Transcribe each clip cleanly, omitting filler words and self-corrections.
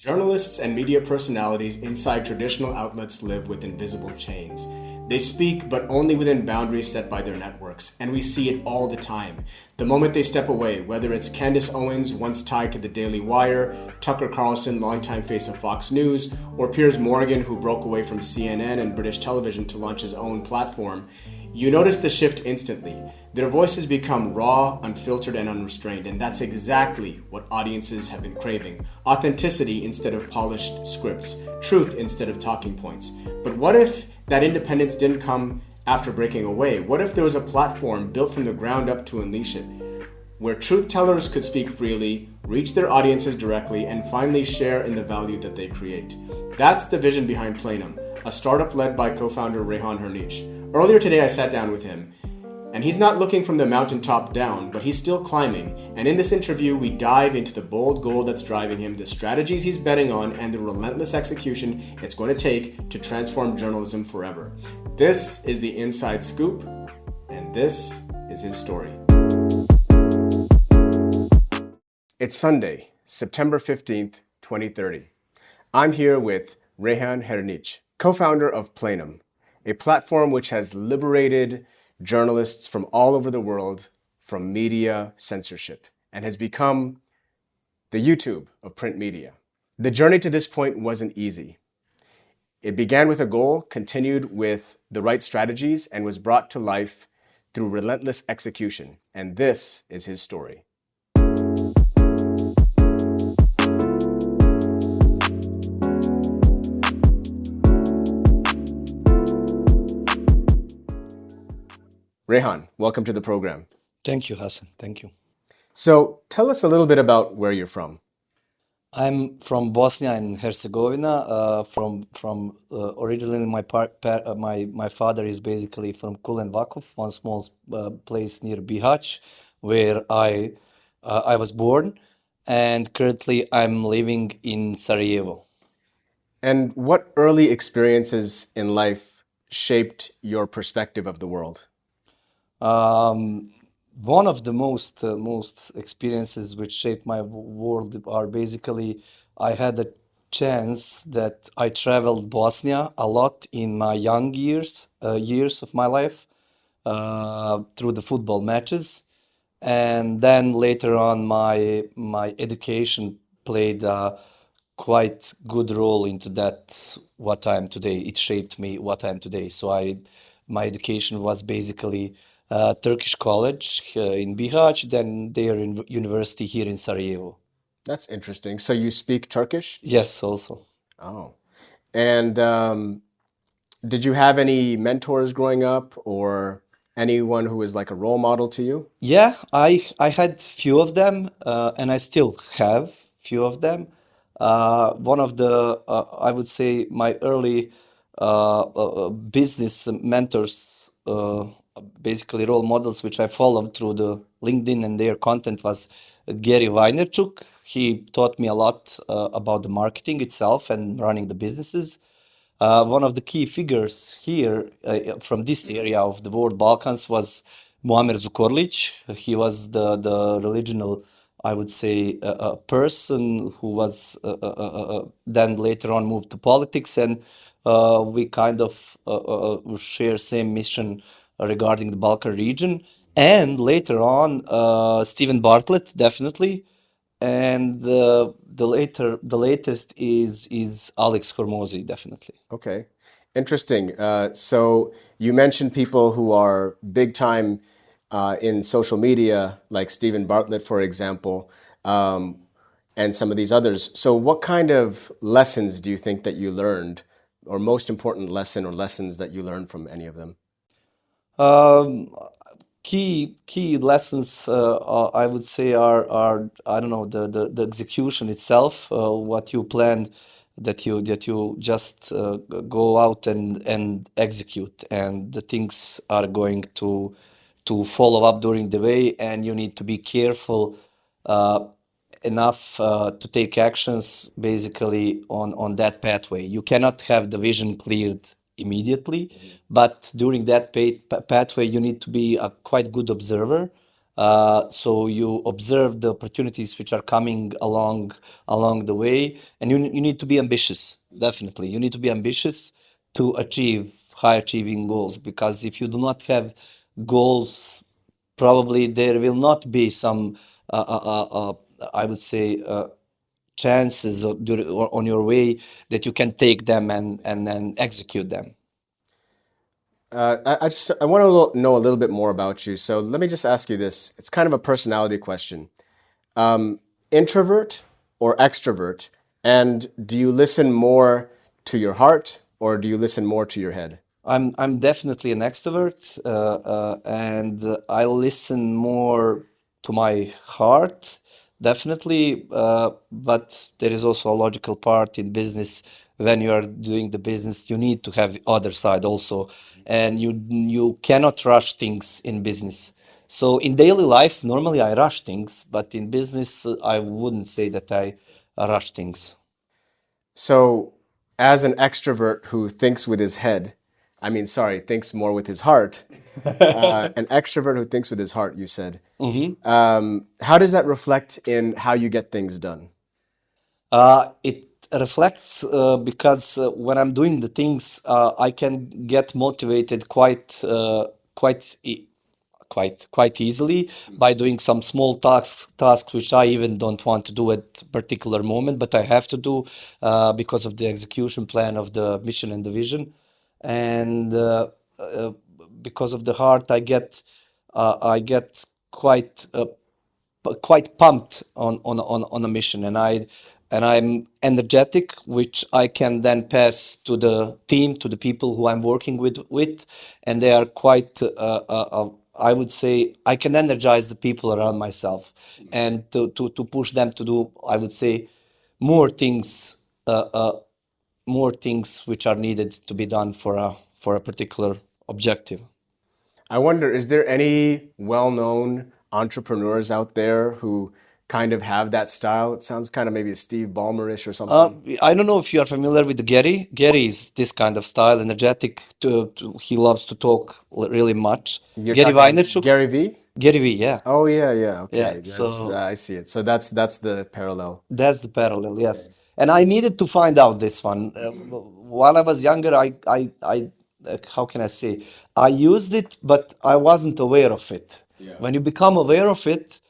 Journalists and media personalities inside traditional outlets live with invisible chains. They speak, but only within boundaries set by their networks, and we see it all the time. The moment they step away, whether it's Candace Owens, once tied to the Daily Wire, Tucker Carlson, longtime face of Fox News, or Piers Morgan, who broke away from CNN and British television to launch his own platform, you notice the shift instantly. Their voices become raw, unfiltered, and unrestrained, and that's exactly what audiences have been craving. Authenticity instead of polished scripts, truth instead of talking points. But what if that independence didn't come after breaking away? What if there was a platform built from the ground up to unleash it, where truth tellers could speak freely, reach their audiences directly, and finally share in the value that they create? That's the vision behind Plenum, a startup led by co-founder Rejhan Hrnjić. Earlier today, I sat down with him, and he's not looking from the mountaintop down, but he's still climbing. And in this interview, we dive into the bold goal that's driving him, the strategies he's betting on, and the relentless execution it's going to take to transform journalism forever. This is the Inside Scoop, and this is his story. It's Sunday, September 15th, 2030. I'm here with Rejhan Hrnjić, co-founder of Plenum, a platform which has liberated journalists from all over the world from media censorship and has become the YouTube of print media. The journey to this point wasn't easy. It began with a goal, continued with the right strategies, and was brought to life through relentless execution. And this is his story. Rejhan, welcome to the program. Thank you, Hassan. Thank you. So tell us a little bit about where you're from. I'm from Bosnia and Herzegovina. Originally, my father is basically from Kulen Vakuf, one small place near Bihać, where I was born, and currently I'm living in Sarajevo. And what early experiences in life shaped your perspective of the world? One of the most experiences which shaped my world are basically I had a chance that I traveled Bosnia a lot in my young years of my life through the football matches, and then later on my education played a quite good role into that what I am today. It shaped me what I am today. So my education was basically Turkish college in Bihać, then their university here in Sarajevo. That's interesting. So you speak Turkish? Yes, also. Oh. And did you have any mentors growing up or anyone who was like a role model to you? Yeah, I had few of them, and I still have few of them. One of the, I would say, my early business mentors, basically role models which I followed through the LinkedIn and their content was Gary Vaynerchuk. He taught me a lot about the marketing itself and running the businesses. One of the key figures here from this area of the world, Balkans, was Muamer Zukorlić. He was the regional, I would say, a person who was then later on moved to politics, and we kind of share same mission regarding the Balkan region. And later on, Stephen Bartlett, definitely. And the latest is Alex Hormozy, definitely. Okay, interesting. So you mentioned people who are big time in social media, like Stephen Bartlett, for example, and some of these others. So what kind of lessons do you think that you learned, or most important lesson or lessons that you learned from any of them? Key lessons I would say are I don't know, the execution itself, what you plan, that you just go out and execute, and the things are going to follow up during the way, and you need to be careful enough to take actions basically on that pathway. You cannot have the vision cleared immediately, but during that pathway you need to be a quite good observer So you observe the opportunities which are coming along the way, and you need to be ambitious. Definitely, you need to be ambitious to achieve high achieving goals. Because if you do not have goals, probably there will not be some, I would say, chances or on your way that you can take them and then execute them. I want to know a little bit more about you. So let me just ask you this. It's kind of a personality question. Introvert or extrovert? And do you listen more to your heart or do you listen more to your head? I'm definitely an extrovert, and I listen more to my heart, definitely. But there is also a logical part in business. When you are doing the business, you need to have the other side also, and you cannot rush things in business. So in daily life, normally I rush things, but in business, I wouldn't say that I rush things. So, as an extrovert who thinks with his head, I mean, sorry, thinks more with his heart, an extrovert who thinks with his heart, you said. How does that reflect in how you get things done? It reflects because when I'm doing the things, I can get motivated quite quite easily by doing some small tasks which I even don't want to do at particular moment, but I have to do because of the execution plan of the mission and the vision, and uh, because of the heart, I get quite pumped on a mission, and I'm energetic, which I can then pass to the team, to the people who I'm working with, and they are quite. I would say I can energize the people around myself, and to push them to do. I would say more things, uh, uh, more things which are needed to be done for a particular objective. I wonder, is there any well-known entrepreneurs out there who kind of have that style? It sounds kind of maybe Steve Ballmer-ish or something. I don't know if you are familiar with Gary. Gary is this kind of style, energetic. He loves to talk really much. You're Gary talking Vaynerchuk. Gary Vee? Gary V, yeah. Oh yeah, yeah. Yeah, Okay, that's so I see it. So that's the parallel. that's the parallel, yes. And I needed to find out this one. While I was younger, how can I say? I used it, but I wasn't aware of it. Yeah. When you become aware of it,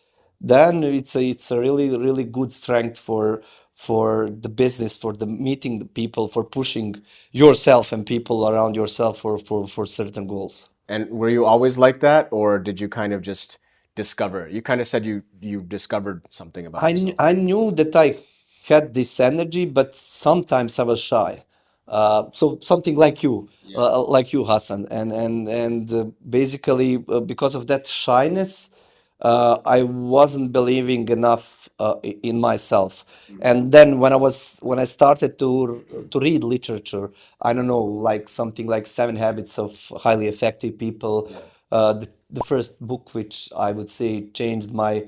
then it's a really good strength for the business, for the meeting the people, for pushing yourself and people around yourself for certain goals. And were you always like that, or did you kind of just discover? You kind of said you discovered something about yourself. I knew that I had this energy, but sometimes I was shy. So something like you, Hassan, and basically because of that shyness, I wasn't believing enough in myself. And then when I started to read literature, I don't know, like something like Seven Habits of Highly Effective People, the first book which I would say changed my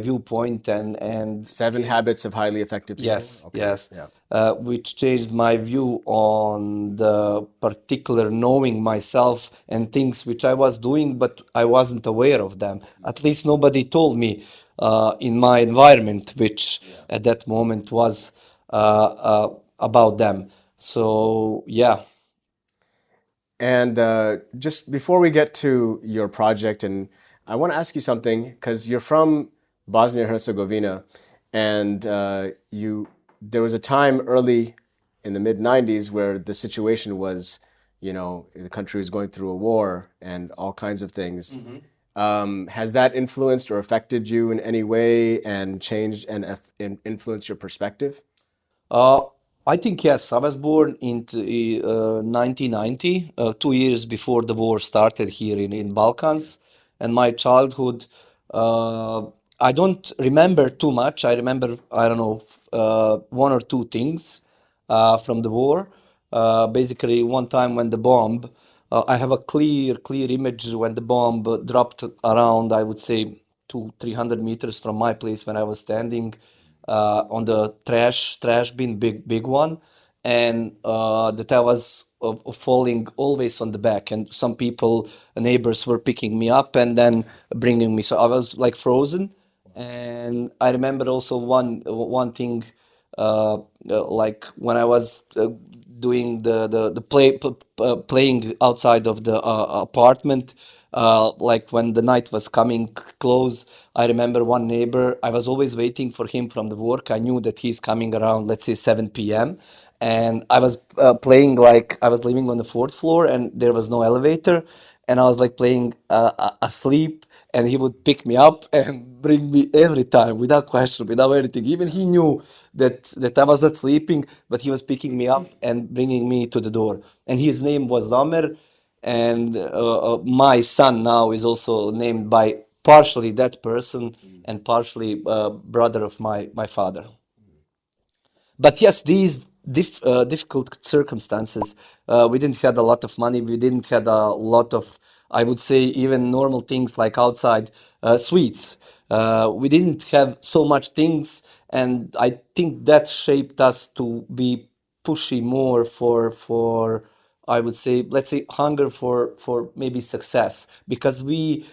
viewpoint and Seven Habits of Highly Effective People. yes, Okay. yes, Yeah. which changed my view on the particular knowing myself and things which I was doing, but I wasn't aware of them. At least nobody told me in my environment, which at that moment was about them. So yeah. And just before we get to your project, and I want to ask you something because you're from Bosnia and Herzegovina, and there was a time early in the mid '90s where the situation was, the country was going through a war and all kinds of things. Has that influenced or affected you in any way and changed and influenced your perspective? Uh, I think yes. I was born in 1990, 2 years before the war started here in Balkans, and my childhood. Uh, I don't remember too much. I remember, I don't know, one or two things from the war. Basically, one time when the bomb, I have a clear image when the bomb dropped around, I would say, 300 meters from my place when I was standing on the trash bin, big one, and that I was of falling always on the back, and some people, neighbors, were picking me up and then bringing me. So I was like frozen. And I remember also one thing, like when I was doing the playing outside of the apartment, like when the night was coming close. I remember one neighbor. I was always waiting for him from the work. I knew that he's coming around, let's say 7 p.m. And I was playing, like I was living on the fourth floor, and there was no elevator, and I was like playing asleep, and he would pick me up and bring me every time without question, without anything. Even he knew that I was not sleeping, but he was picking me up and bringing me to the door. And his name was Zamer, and my son now is also named by partially that person and partially brother of my father. But yes, these difficult circumstances, we didn't had a lot of money. We didn't had a lot of, I would say, even normal things like outside sweets. We didn't have so much things, and I think that shaped us to be pushy more for I would say, let's say, hunger for maybe success, because we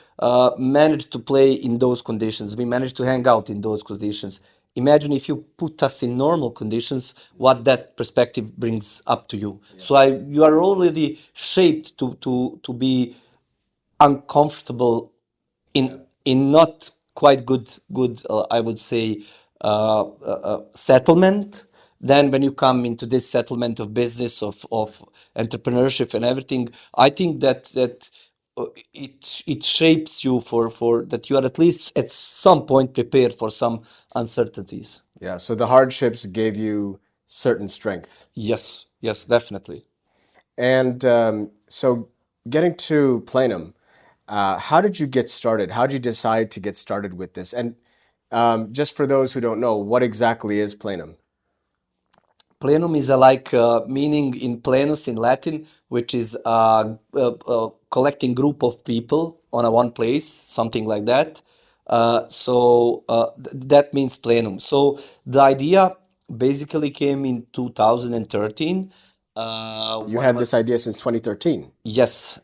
managed to play in those conditions. We managed to hang out in those conditions. Imagine if you put us in normal conditions, what that perspective brings up to you. So you are already shaped to be uncomfortable in not quite good I would say settlement. Then when you come into this settlement of business, of entrepreneurship and everything, I think that it shapes you for that you are at least at some point prepared for some uncertainties. Yeah, so the hardships gave you certain strengths. Yes, definitely. And so getting to Plenum, how did you get started? How did you decide to get started with this? And just for those who don't know, what exactly is Plenum? Plenum is a like meaning in plenus in Latin, which is a collecting group of people on a one place, something like that. That means plenum. So the idea basically came in 2013. You When I had was this idea since 2013. Yes,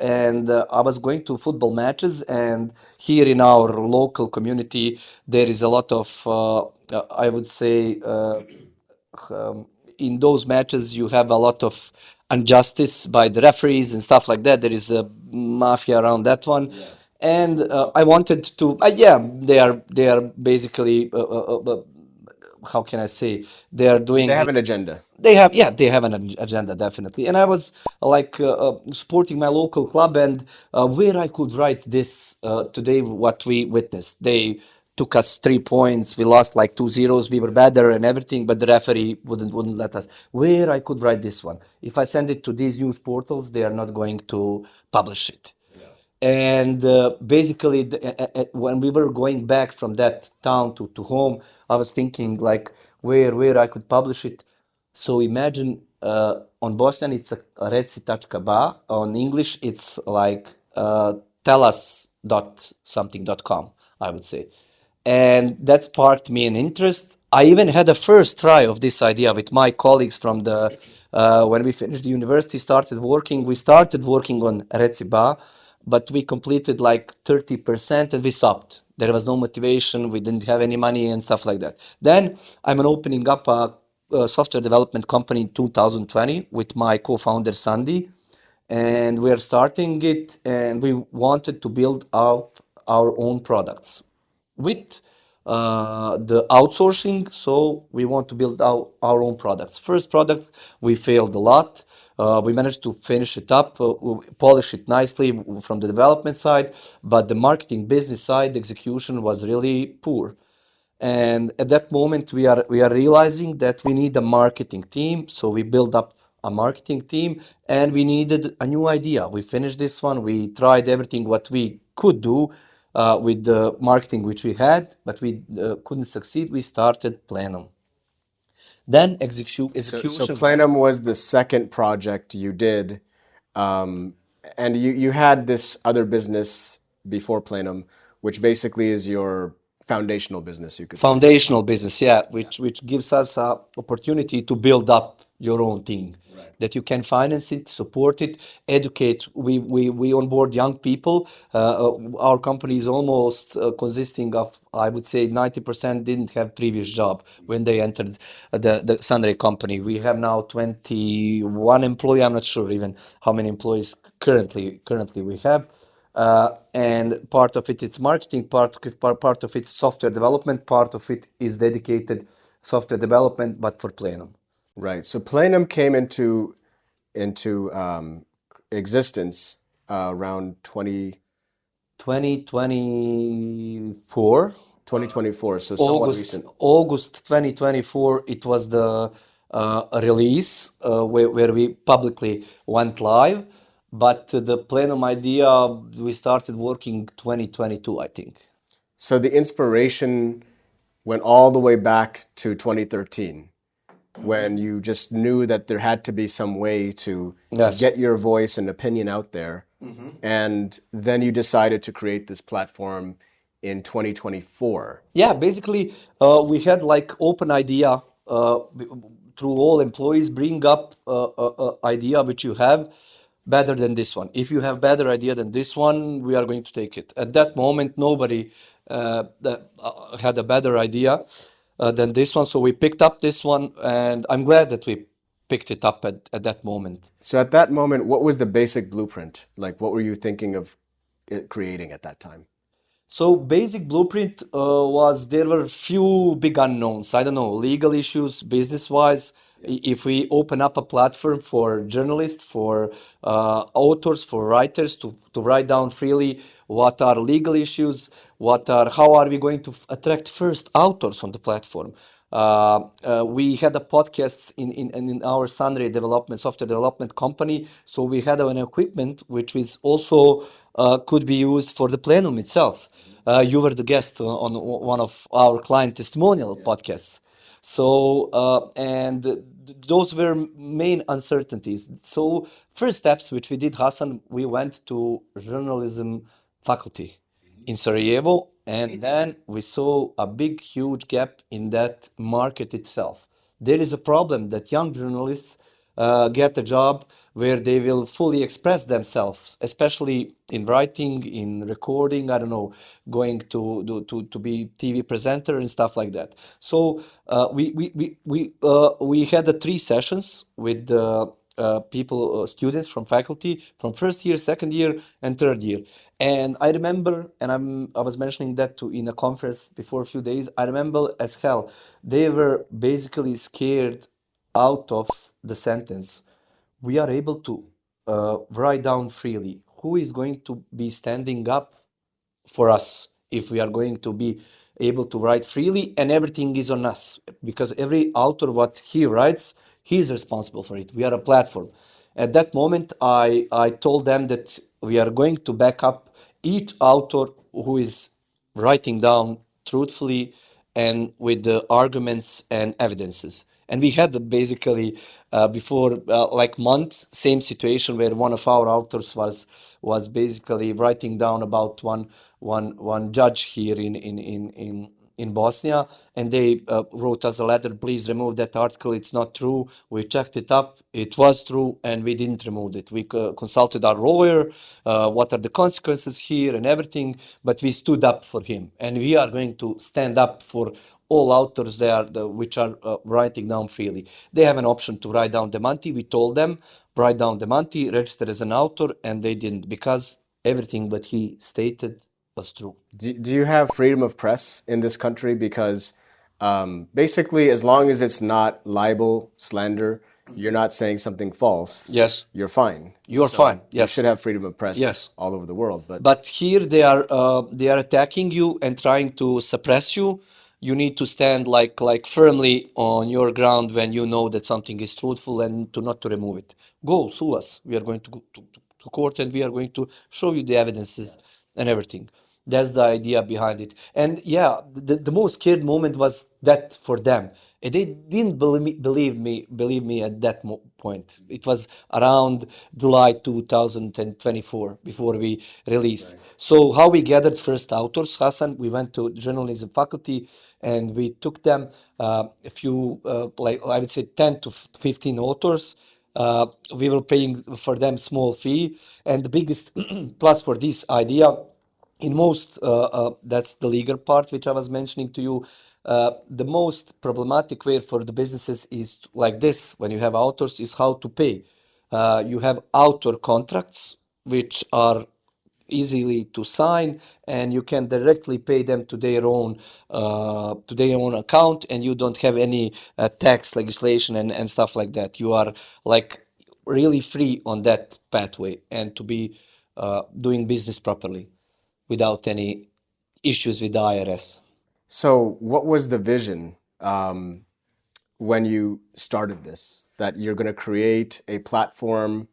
and I was going to football matches, and here in our local community, there is a lot of, I would say, um, in those matches, you have a lot of injustice by the referees and stuff like that. There is a mafia around that one. And I wanted to, yeah, they are basically, how can I say, they are They doing have an agenda. they have an agenda, definitely. And I was like supporting my local club, and where I could write this today, what we witnessed. They took us 3 points, we lost like 2 zeros, we were better and everything, but the referee wouldn't let us. Where I could write this one, if I send it to these news portals, they are not going to publish it. And basically, when we were going back from that town to home, I was thinking like where I could publish it. So imagine on Bosnian it's a reci.ba. On English it's like tell us dot something dot com, I would say. And that sparked me an interest. I even had a first try of this idea with my colleagues from the when we finished the university, we started working on Reciba, but we completed like 30% and we stopped. There was no motivation, we didn't have any money and stuff like that. Then I'm opening up a software development company in 2020 with my co-founder Sandy, and we are starting it, and we wanted to build out our own products with the outsourcing. So we want to build our own products. First product, we failed a lot. We managed to finish it up, polish it nicely from the development side, but the marketing business side execution was really poor. And at that moment, we are realizing that we need a marketing team. So we built up a marketing team, and we needed a new idea. We finished this one. We tried everything what we could do with the marketing which we had, but we couldn't succeed. We started Plenum. Then So execution. Plenum was the second project you did, um, and you had this other business before Plenum, which basically is your foundational business, you could say. Foundational business, yeah, which gives us a opportunity to build up your own thing, that you can finance it, support it, educate. We onboard young people. Our company is almost consisting of, I would say, 90% didn't have previous job when they entered the Sunray company. We have now 21 employee. I'm not sure even how many employees currently we have. And part of it is marketing, part of it is software development, part of it is dedicated software development, but for Plenum. Right. So Plenum came into existence around 2024, 2024, so somewhat recent. August 2024, it was the release where we publicly went live. But the Plenum idea, we started working 2022, I think. So the inspiration went all the way back to 2013, when you just knew that there had to be some way to Yes. get your voice and opinion out there. And then you decided to create this platform in 2024. Yeah, basically, we had like open idea through all employees. Bring up idea which you have better than this one. If you have better idea than this one, we are going to take it. At that moment, nobody had a better idea than this one, so we picked up this one, and I'm glad that we picked it up at that moment. So at that moment, what was the basic blueprint? Like, what were you thinking of creating at that time? So basic blueprint was there were few big unknowns. I don't know, legal issues, business wise. If we open up a platform for journalists, for authors, for writers to write down freely what are legal issues, how are we going to attract first authors on the platform. We had a podcast in our Sunray development software development company, so we had an equipment which is also could be used for the plenum itself. You were the guest on one of our client testimonial podcasts. So and those were main uncertainties. So first steps which we did, Hassan, we went to journalism faculty in Sarajevo, and then we saw a big, huge gap in that market itself. There is a problem that young journalists get a job where they will fully express themselves, especially in writing, in recording, I don't know, going to be TV presenter and stuff like that. So we had the 3 sessions with people, students from faculty from first year, second year, and third year. And I remember, and I was mentioning that to in a conference before a few days. I remember as hell, they were basically scared out of the sentence. We are able to write down freely. Who is going to be standing up for us if we are going to be able to write freely, and everything is on us, because every author what he writes, he is responsible for it. We are a platform. At that moment, I told them that we are going to back up each author who is writing down truthfully and with the arguments and evidences. And we had basically before like month same situation where one of our authors was basically writing down about one judge here in Bosnia, and they wrote us a letter, please remove that article, it's not true. We checked it up, it was true, and we didn't remove it. We consulted our lawyer, what are the consequences here and everything, but we stood up for him, and we are going to stand up for all authors there which are writing down freely. They have an option to write down Demanti. We told them, write down Demanti, register as an author, and they didn't, because everything that he stated was true. Do you have freedom of press in this country? Because basically, as long as it's not libel, slander, you're not saying something false. Yes. You're fine. You are fine. Yes. You should have freedom of press. Yes. All over the world. But here they are attacking you and trying to suppress you. You need to stand like firmly on your ground when you know that something is truthful, and to not to remove it. Go sue us. We are going to go to court, and we are going to show you the evidences and everything. That's the idea behind it. And yeah, the most scared moment was that for them. And they didn't believe me at that point. It was around July 2024 before we released. Right. So how we gathered first authors, Hassan, we went to journalism faculty and we took them a few, like I would say 10 to 15 authors. We were paying for them small fee. And the biggest plus for this idea in most that's the legal part which I was mentioning to you. The most problematic way for the businesses is like this: when you have authors, is how to pay. You have author contracts which are easily to sign, and you can directly pay them to their own account, and you don't have any tax legislation and stuff like that. You are like really free on that pathway and to be doing business properly without any issues with the IRS. So, what was the vision when you started this? That you're going to create a platform,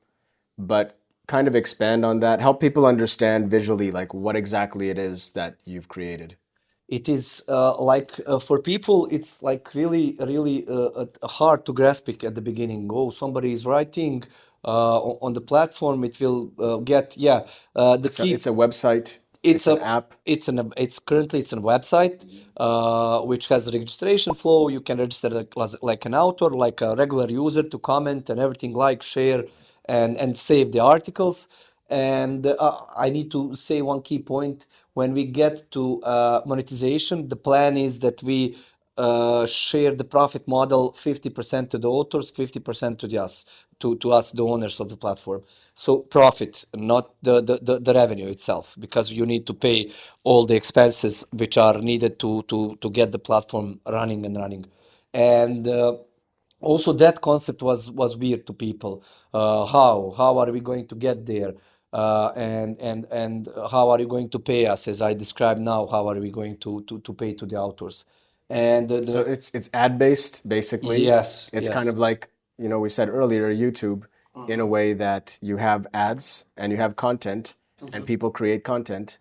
but kind of expand on that, help people understand visually like what exactly it is that you've created. It is for people, it's like really hard to grasp it at the beginning. Oh, somebody is writing on the platform. It will get, yeah. The It's key a website, it's it's an a app. it's currently it's a website which has a registration flow. You can register like an author, like a regular user, to comment and everything, like share and save the articles. And I need to say one key point: when we get to monetization, the plan is that we share the profit model, 50% to the authors, 50% to us, the owners of the platform. So profit, not the revenue itself, because you need to pay all the expenses which are needed to get the platform running and running. And also that concept was weird to people. How are we going to get there? And how are you going to pay us? As I described now, how are we going to pay to the authors? And So it's ad based basically. yes, It's kind yes. of like, we said earlier, YouTube, in a way that you have ads and you have content and people create content.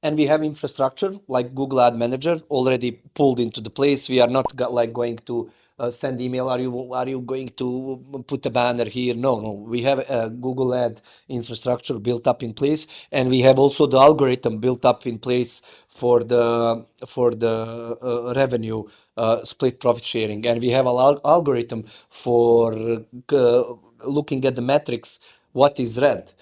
And we have infrastructure like Google Ad Manager already pulled into the place. We are not like going to send email. Are you going to put a banner here? No, no. We have a Google Ad infrastructure built up in place, and we have also the algorithm built up in place for the revenue split profit sharing, and we have an algorithm for looking at the metrics. What is red?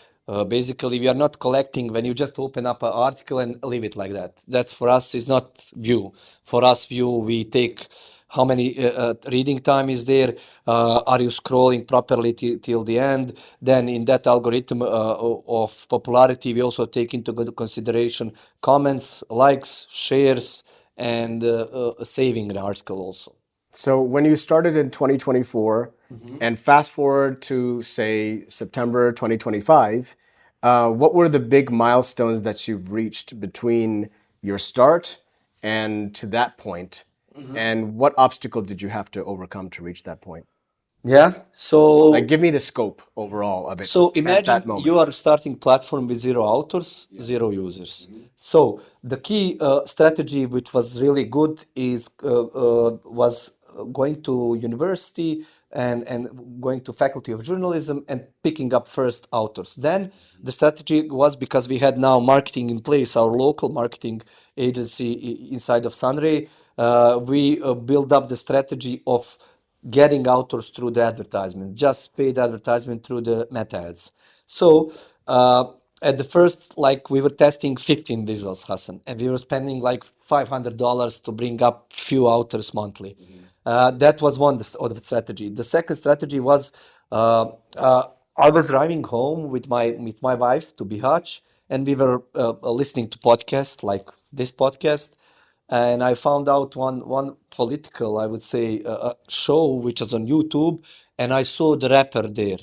Basically, we are not collecting when you just open up an article and leave it like that. That's for us is not view. For us, view, we take how many reading time is there. Are you scrolling properly till the end? Then in that algorithm of popularity, we also take into consideration comments, likes, shares, and saving an article also. So when you started in 2024 and fast forward to, say, September 2025, what were the big milestones that you've reached between your start and to that point? And what obstacle did you have to overcome to reach that point? Yeah. Like, So give me the scope overall of it So at that imagine you are moment. starting platform with zero authors, zero users. So the key strategy, which was really good, is was going to university and going to faculty of journalism and picking up first authors. Then the strategy was, because we had now marketing in place, our local marketing agency inside of Sunray, we build up the strategy of getting authors through the advertisement, just paid advertisement through the meta ads. So at the first, like we were testing 15 visuals, Hassan, and we were spending like $500 to bring up few authors monthly. That was one of the strategy. The second strategy was I was driving home with my wife to Bihać, and we were listening to podcasts like this podcast, and I found out one political, I would say, show which is on YouTube, and I saw the rapper there.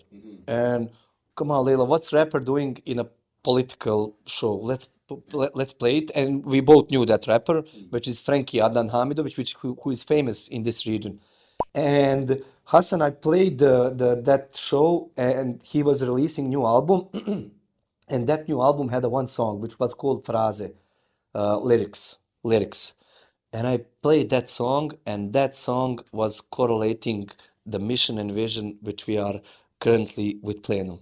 And come on, Leila, what's rapper doing in a political show? Let's play it. And we both knew that rapper, which is Frankie Adnan Hamidovic, who is famous in this region. And Hassan, I played that show, and he was releasing new album, and that new album had a one song which was called Phrase, lyrics. and I played that song, and that song was correlating the mission and vision which we are currently with Plenum.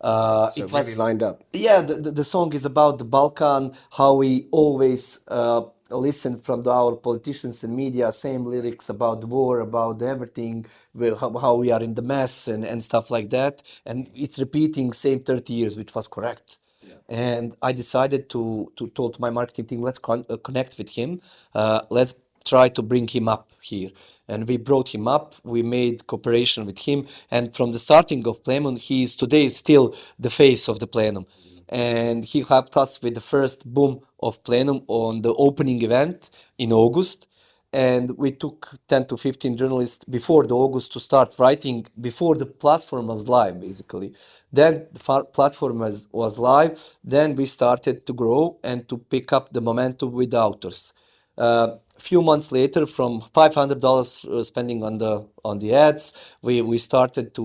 So It really was, lined up. yeah, the song is about the Balkan, how we always listen from our politicians and media, same lyrics about the war, about everything, how we are in the mess and stuff like that. And it's repeating same 30 years, which was correct. And I decided to told my marketing team, let's connect with him. Let's try to bring him up here. And we brought him up. We made cooperation with him. And from the starting of Plenum, he is today still the face of the Plenum. And he helped us with the first boom of Plenum on the opening event in August. And we took 10 to 15 journalists before the August to start writing before the platform was live, basically. Then the platform was live. Then we started to grow and to pick up the momentum with the authors. A few months later, from $500 spending on the ads, we started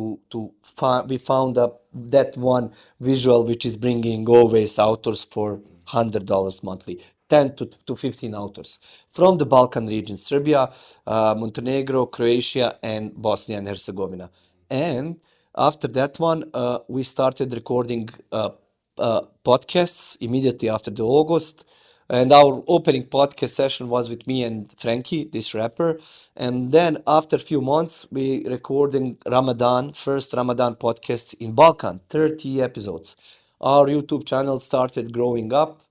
we found that one visual which is bringing always authors for $100 monthly. 10 to 15 authors from the Balkan region, Serbia, Montenegro, Croatia, and Bosnia and Herzegovina. And after that one, we started recording podcasts immediately after the August. And our opening podcast session was with me and Frankie, this rapper. And then after a few months, we recording first Ramadan podcast in Balkan, 30 episodes. Our YouTube channel started growing up.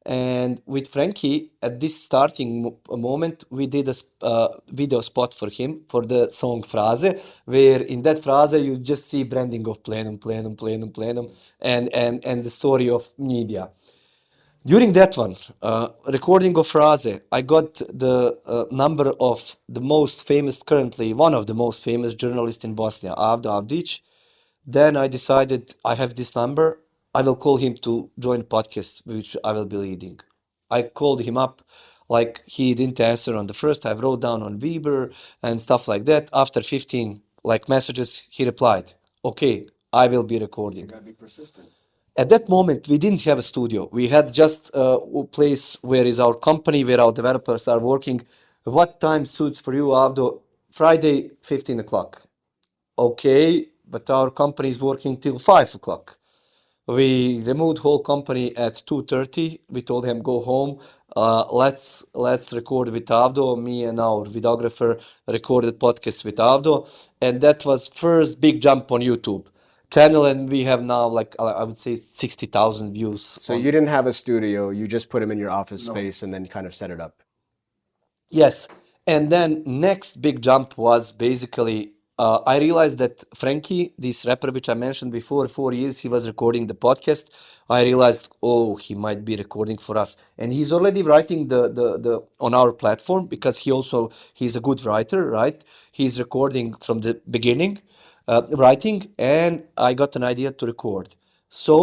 And with Frankie, at this starting moment, we did a video spot for him for the song Phrase, where in that phrase you just see branding of Plenum, Plenum, Plenum, Plenum, and the story of media. During that one, recording of Phrase, I got the number of the most famous, currently one of the most famous journalists in Bosnia, Avdo Avdić. Then I decided I have this number. I will call him to join podcast, which I will be leading. I called him up, like he didn't answer on the first. I wrote down on Viber and stuff like that. After 15 like messages, he replied, "Okay, I will be recording." Gotta be persistent. At that moment, we didn't have a studio. We had just a place where is our company, where our developers are working. What time suits for you, Avdo? Friday, 15 o'clock. Okay, but our company is working till 5 o'clock. We removed whole company at 2:30. We told him go home. Let's record with Avdo. Me and our videographer recorded podcast with Avdo, and that was first big jump on YouTube channel. And we have now like I would say 60,000 views. So you didn't have a studio, you just put him in your office space and then kind of set it up. Yes. And then next big jump was basically I realized that Frankie, this rapper which I mentioned before, 4 years he was recording the podcast. I realized, oh, he might be recording for us, and he's already writing the on our platform because he's a good writer, right? He's recording from the beginning, writing, and I got an idea to record. So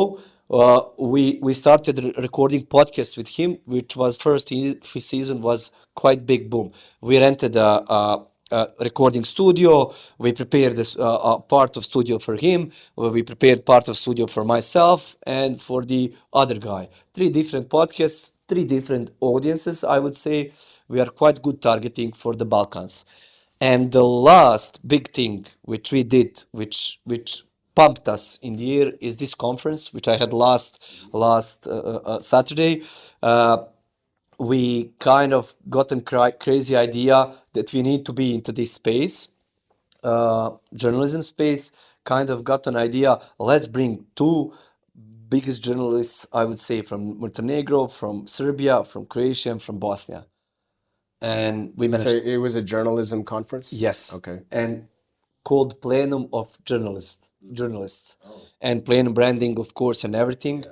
we started recording podcasts with him, which was season was quite big boom. We rented a recording studio. We prepared this a part of studio for him. We prepared part of studio for myself and for the other guy. Three different podcasts, three different audiences. I would say we are quite good targeting for the Balkans. And the last big thing which we did, which pumped us in the air, is this conference which I had last Saturday. We kind of got a crazy idea that we need to be into this space, journalism space. Kind of got an idea. Let's bring two biggest journalists, I would say, from Montenegro, from Serbia, from Croatia, and from Bosnia. And we managed. So it was a journalism conference? Yes. Okay. And called Plenum of journalists, and Plenum branding, of course, and everything.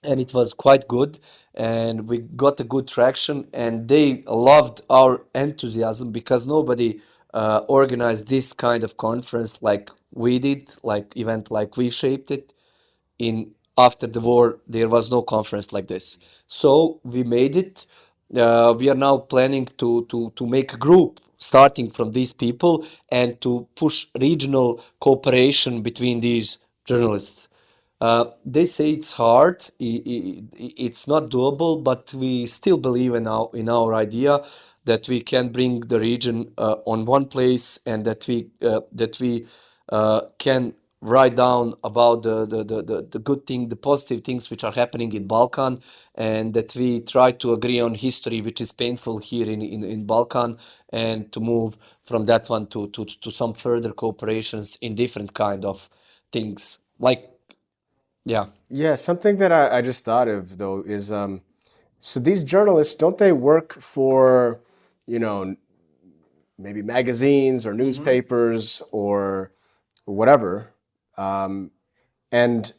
And it was quite good, and we got a good traction, and they loved our enthusiasm because nobody organized this kind of conference like we did, like event like we shaped it in after the war. There was no conference like this, so we made it. We are now planning to make a group starting from these people and to push regional cooperation between these journalists. They say it's hard, it's not doable, but we still believe in our idea that we can bring the region on one place, and that we can write down about the good thing, the positive things which are happening in Balkan, and that we try to agree on history, which is painful here in Balkan, and to move from that one to some further cooperations in different kind of things. Like, yeah. Yeah, something that I just thought of though is so these journalists, don't they work for, you know, maybe magazines or newspapers or whatever? And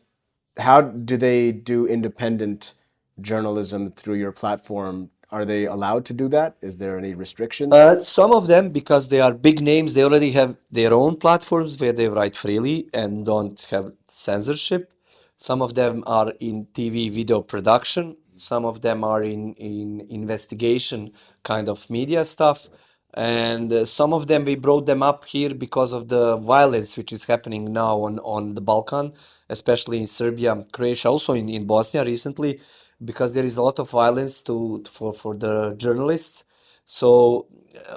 how do they do independent journalism through your platform? Are they allowed to do that? Is there any restrictions? Some of them, because they are big names, they already have their own platforms where they write freely and don't have censorship. Some of them are in TV video production. Some of them are in investigation kind of media stuff. And some of them, we brought them up here because of the violence which is happening now on the Balkan, especially in Serbia, Croatia, also in Bosnia recently, because there is a lot of violence for the journalists. So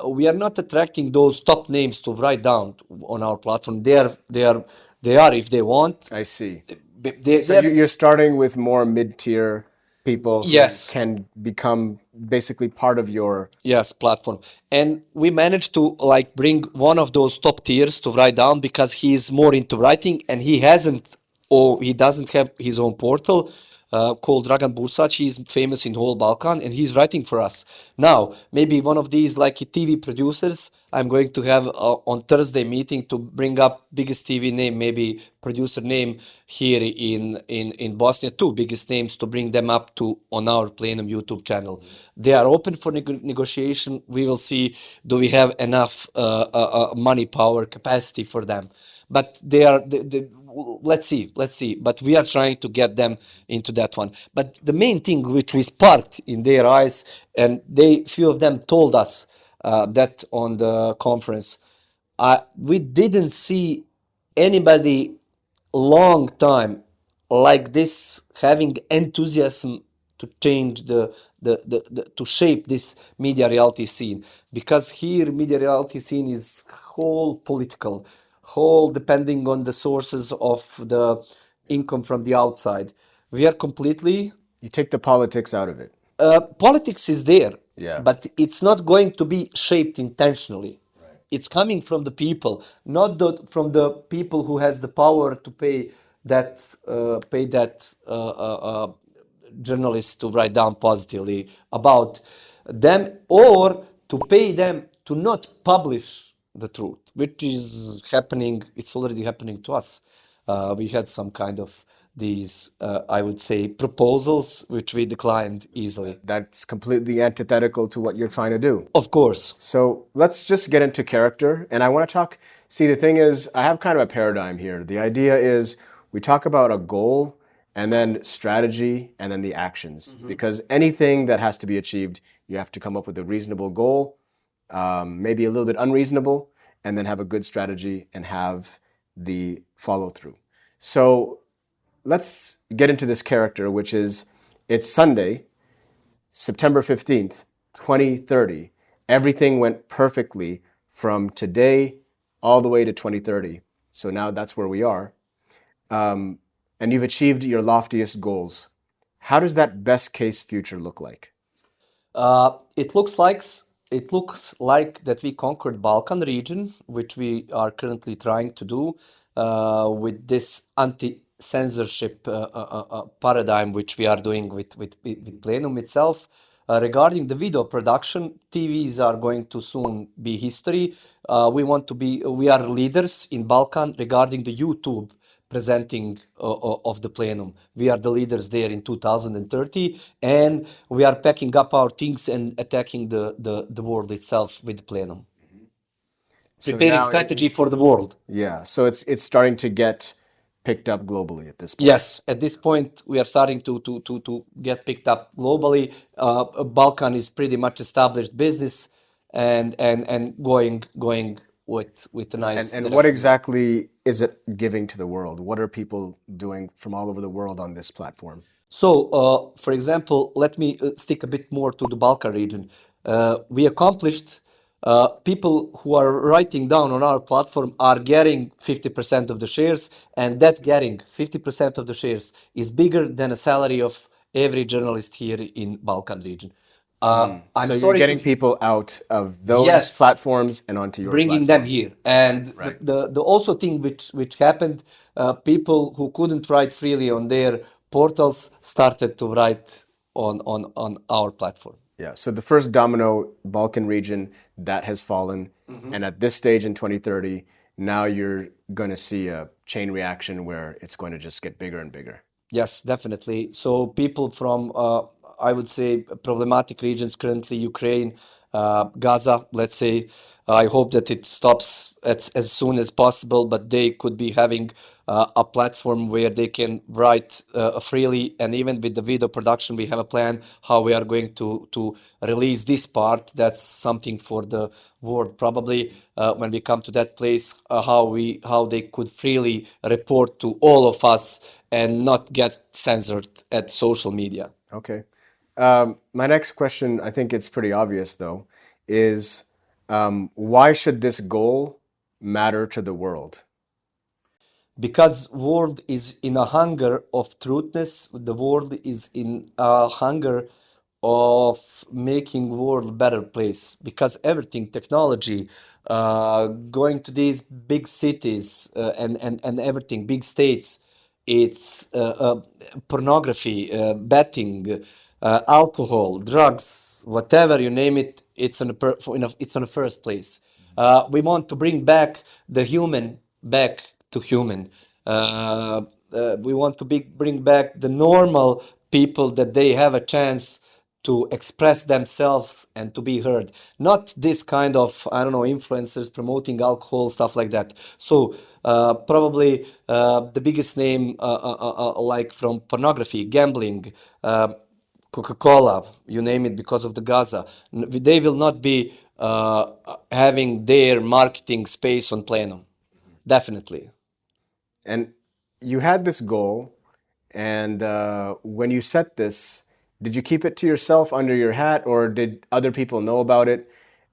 we are not attracting those top names to write down on our platform. They are if they want. I see. They, So they're you're starting with more mid-tier people who Yes. can become basically part of your. Yes, platform. And we managed to like bring one of those top tiers to write down because he is more into writing, and he hasn't, or he doesn't have his own portal called Dragan Bursac. He's famous in whole Balkan, and he's writing for us. Now, maybe one of these like TV producers, I'm going to have on Thursday meeting to bring up biggest TV name, maybe producer name here in Bosnia, two biggest names, to bring them up to on our Plenum YouTube channel. They are open for negotiation. We will see, do we have enough money, power, capacity for them. But they are let's see. But we are trying to get them into that one. But the main thing which we sparked in their eyes, and few of them told us that on the conference, we didn't see anybody long time like this having enthusiasm to change to shape this media reality scene, because here media reality scene is whole political, whole depending on the sources of the income from the outside. We are completely You take the politics out of it. politics is there, Yeah. but it's not going to be shaped intentionally. It's coming from the people, not from the people who has the power to pay that journalist to write down positively about them, or to pay them to not publish the truth, which is happening. It's already happening to us. We had some kind of these, I would say, proposals which we declined easily. That's completely antithetical to what you're trying to do. Of course. So let's just get into character. And I want to talk. See, the thing is, I have kind of a paradigm here. The idea is we talk about a goal and then strategy and then the actions. Because anything that has to be achieved, you have to come up with a reasonable goal, maybe a little bit unreasonable, and then have a good strategy and have the follow through. So let's get into this character, which is it's Sunday, September 15th, 2030. Everything went perfectly from today all the way to 2030. So now that's where we are. And you've achieved your loftiest goals. How does that best case future look like? It looks like that we conquered Balkan region, which we are currently trying to do with this anti-censorship paradigm, which we are doing with Plenum itself. Regarding the video production, TVs are going to soon be history. We are leaders in Balkan regarding the YouTube presenting of the Plenum. We are the leaders there in 2030, and we are packing up our things and attacking the world itself with the Plenum. So Preparing now, strategy for the world. yeah. So it's starting to get picked up globally at this point. Yes, at this point we are starting to get picked up globally. Balkan is pretty much established business and going with a nice And what direction. exactly is it giving to the world? What are people doing from all over the world on this platform? So, for example, let me stick a bit more to the Balkan region. We accomplished people who are writing down on our platform are getting 50% of the shares, and that getting 50% of the shares is bigger than a salary of every journalist here in Balkan region. I'm So you're sorry getting to people out of those yes, platforms and onto your bringing them platform. here. And Right. the also thing which happened, people who couldn't write freely on their portals started to write on our platform. Yeah. So the first domino, Balkan region, that has fallen. And at this stage in 2030, now you're going to see a chain reaction where it's going to just get bigger and bigger. Yes, definitely. So people from, I would say, problematic regions currently, Ukraine, Gaza, let's say, I hope that it stops as soon as possible, but they could be having a platform where they can write freely. And even with the video production, we have a plan how we are going to release this part. That's something for the world. Probably when we come to that place, how they could freely report to all of us and not get censored at social media. Okay. My next question, I think it's pretty obvious though, is why should this goal matter to the world? Because world is in a hunger of truthness, the world is in a hunger of making world better place, because everything technology, going to these big cities, and everything big states, it's pornography, betting, alcohol, drugs, whatever you name it, it's it's on the first place. We want to bring back the human back to human. We want to bring back the normal people, that they have a chance to express themselves and to be heard. Not this kind of, I don't know, influencers promoting alcohol, stuff like that. So probably the biggest name, like from pornography, gambling, Coca-Cola, you name it, because of the Gaza, they will not be having their marketing space on Plenum. Definitely. And you had this goal, and when you set this, did you keep it to yourself under your hat, or did other people know about it?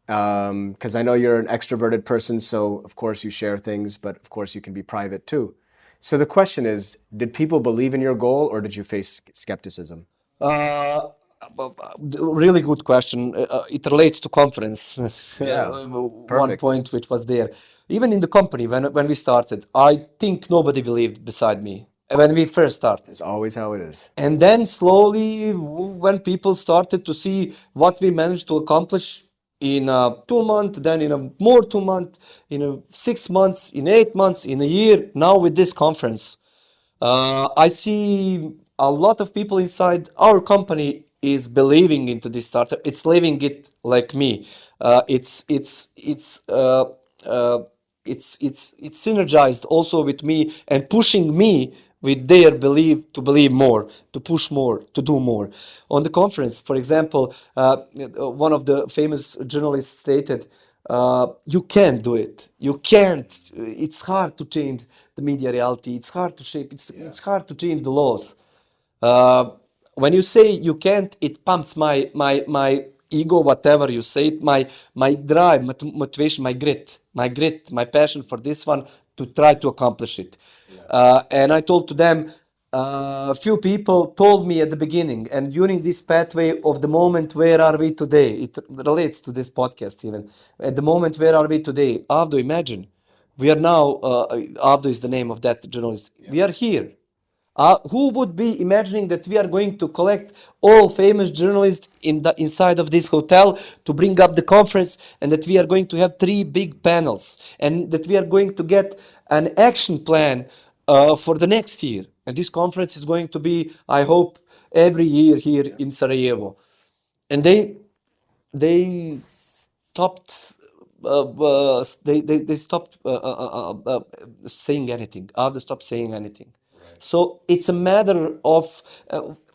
Because I know you're an extroverted person, so of course you share things, but of course you can be private too. So the question is, did people believe in your goal, or did you face skepticism? Uh, Really good question. It relates to conference. Yeah, One perfect. point which was there. Even in the company, when we started, I think nobody believed beside me when we first started. It's always how it is. And then slowly, when people started to see what we managed to accomplish in 2 months, then in a more 2 months, in 6 months, in 8 months, in a year, now with this conference, I see a lot of people inside our company is believing into this startup. It's living it like me. Uh, it's synergized also with me and pushing me with their belief to believe more, to push more, to do more. On the conference, for example, one of the famous journalists stated, "You can't do it. You can't. It's hard to change the media reality. It's hard to shape. It's hard to change the laws." Uh, when you say you can't, it pumps my ego, whatever you say it, my drive, motivation, my grit, my passion for this one to try to accomplish it. And I told to them, few people told me at the beginning and during this pathway of the moment, where are we today? It relates to this podcast even. At the moment, where are we today? Avdo, imagine. We are now, Avdo is the name of that journalist. We are here. Who would be imagining that we are going to collect all famous journalists in the inside of this hotel to bring up the conference, and that we are going to have 3 big panels, and that we are going to get an action plan for the next year. And this conference is going to be, I hope, every year here in Sarajevo. And they stopped. They stopped saying anything. After stopped saying anything. So it's a matter of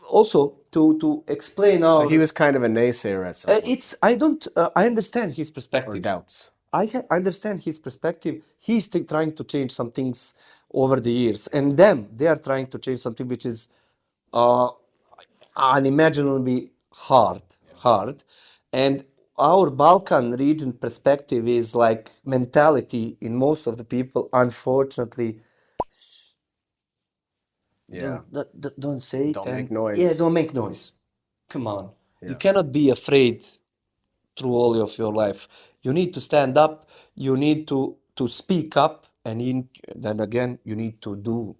also to explain So our. he was kind of a naysayer at some point, It's I don't I understand his or perspective. doubts. I understand his perspective. He's still trying to change some things over the years, and them they are trying to change something which is uh, unimaginably hard. And our Balkan region perspective is like mentality in most of the people. Unfortunately, Yeah. don't say it, Don't make and noise. yeah, don't make noise. Come on, you Yeah. cannot be afraid through all of your life. You need to stand up. You need to speak up, and then again you need to do.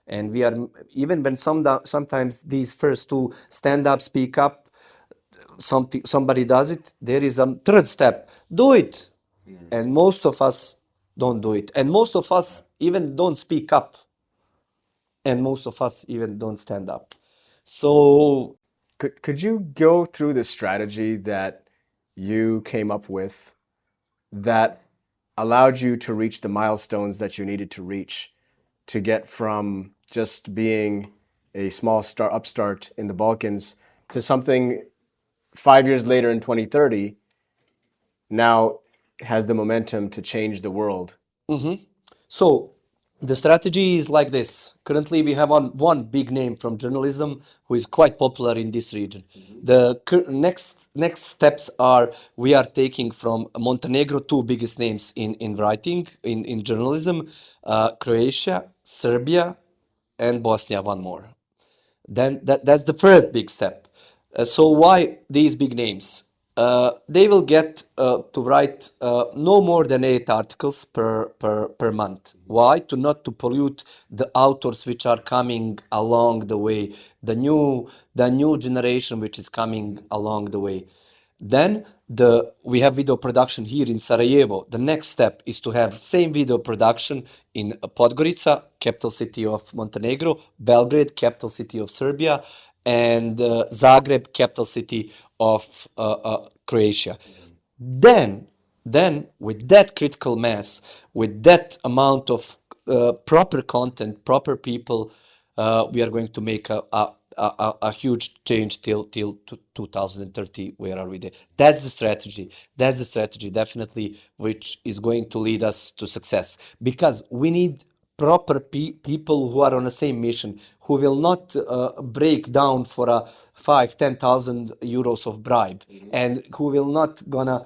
And we are even when sometimes these first two, stand up, speak up, somebody does it. There is a third step: do it. And most of us don't do it, and most of us even don't speak up, and most of us even don't stand up. So Could you go through the strategy that you came up with that allowed you to reach the milestones that you needed to reach to get from just being a small upstart in the Balkans to something 5 years later in 2030 now has the momentum to change the world? So the strategy is like this. Currently, we have one big name from journalism who is quite popular in this region. The next steps are we are taking from Montenegro two biggest names in writing in journalism, Croatia, Serbia, and Bosnia one more. Then that's the first big step. So why these big names? They will get to write no more than 8 articles per month. Why? To not to pollute the authors which are coming along the way, the new generation which is coming along the way. Then we have video production here in Sarajevo. The next step is to have same video production in Podgorica, capital city of Montenegro, Belgrade, capital city of Serbia, and Zagreb, capital city of Croatia. Then with that critical mass, with that amount of proper content, proper people, we are going to make a huge change till 2030. Where are we there? That's the strategy. That's the strategy, definitely, which is going to lead us to success. Because we need proper people who are on the same mission, who will not break down for a 5-10,000 euros of bribe, and who will not gonna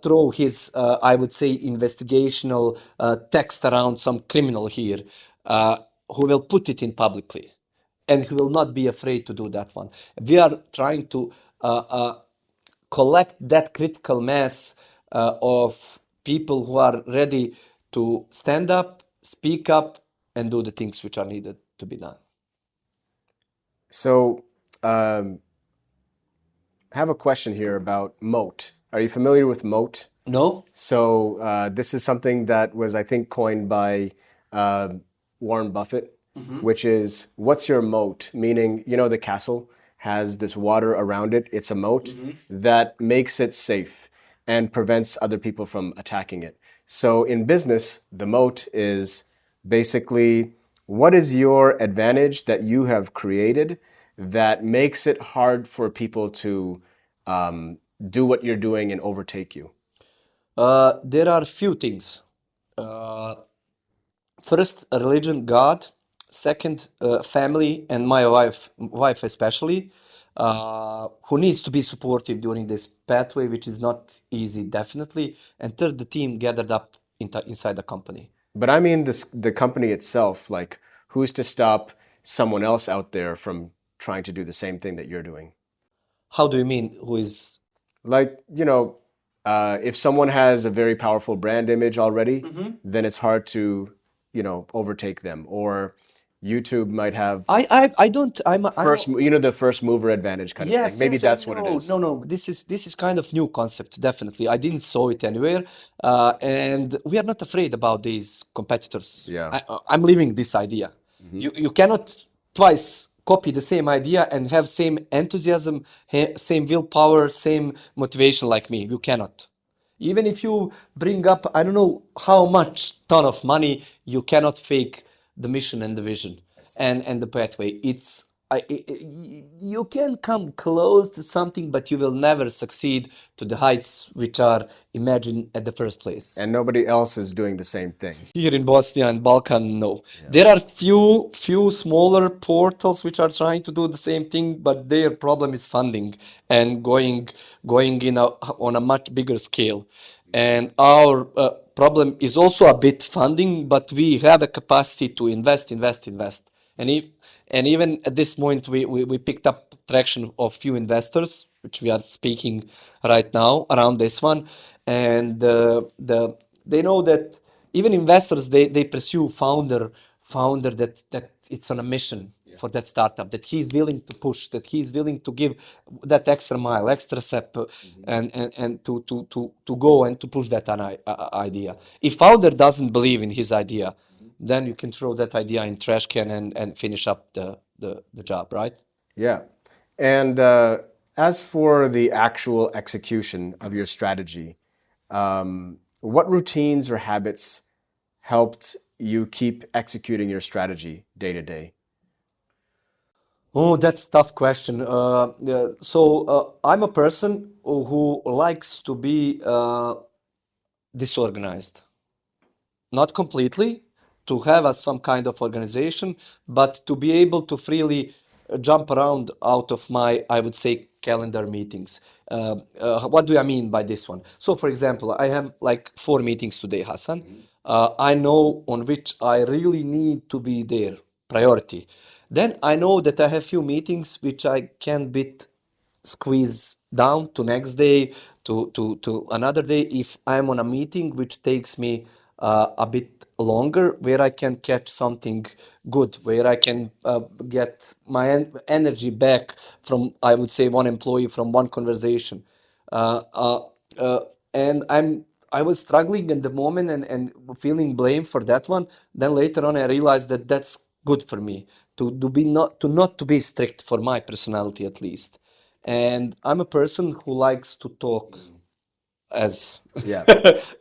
throw his, I would say, investigational text around some criminal here, who will put it in publicly, and who will not be afraid to do that one. We are trying to collect that critical mass of people who are ready to stand up, speak up, and do the things which are needed to be done. So, I have a question here about moat. Are you familiar with moat? No? So this is something that was, I think, coined by Warren Buffett, which is, what's your moat? Meaning, the castle has this water around it. It's a moat that makes it safe and prevents other people from attacking it. So in business, the moat is basically, what is your advantage that you have created that makes it hard for people to do what you're doing and overtake you? There are few things. First, religion, God. Second, family, and my wife especially, who needs to be supportive during this pathway, which is not easy, definitely. And third, the team gathered up inside the company. But I mean the company itself, like, who's to stop someone else out there from trying to do the same thing that you're doing? How do you mean? Who is? Like, if someone has a very powerful brand image already, then it's hard to, overtake them. Or YouTube might have I don't. the first mover advantage kind of Yes, thing. Maybe yes. that's what it is. No. This is kind of new concept, definitely. I didn't saw it anywhere, and we are not afraid about these competitors. Yeah. I'm living this idea. You cannot twice copy the same idea and have same enthusiasm, same willpower, same motivation like me. You cannot. Even if you bring up, I don't know how much ton of money, you cannot fake the mission and the vision and the pathway. you can come close to something, but you will never succeed to the heights which are imagined at the first place. And nobody else is doing the same thing. Here in Bosnia and Balkan, no. There are few smaller portals which are trying to do the same thing, but their problem is funding and going in on a much bigger scale. And our problem is also a bit funding, but we have a capacity to invest. And and even at this point, we picked up traction of few investors, which we are speaking right now around this one, and they know that even investors they pursue founder that it's on a mission for that startup, that he's willing to push, that he's willing to give that extra mile, extra step, and to go and to push that idea. If founder doesn't believe in his idea, then you can throw that idea in trash can and finish up the job, right? Yeah. And as for the actual execution of your strategy, what routines or habits helped you keep executing your strategy day to day? Oh, that's tough question. I'm a person who likes to be disorganized. Not completely, to have some kind of organization, but to be able to freely jump around out of my, I would say, calendar meetings. What do I mean by this one? So, for example, I have like 4 meetings today, Hassan. I know on which I really need to be there, priority. Then I know that I have few meetings which I can bit squeeze down to next day, to another day if I'm on a meeting which takes me a bit longer, where I can catch something good, where I can get my energy back from, I would say, one employee, from one conversation. uh, uh, uh, and I was struggling in the moment and feeling blame for that one. Then later on I realized that that's good for me to be not to be strict, for my personality at least. And I'm a person who likes to talk, as Yeah.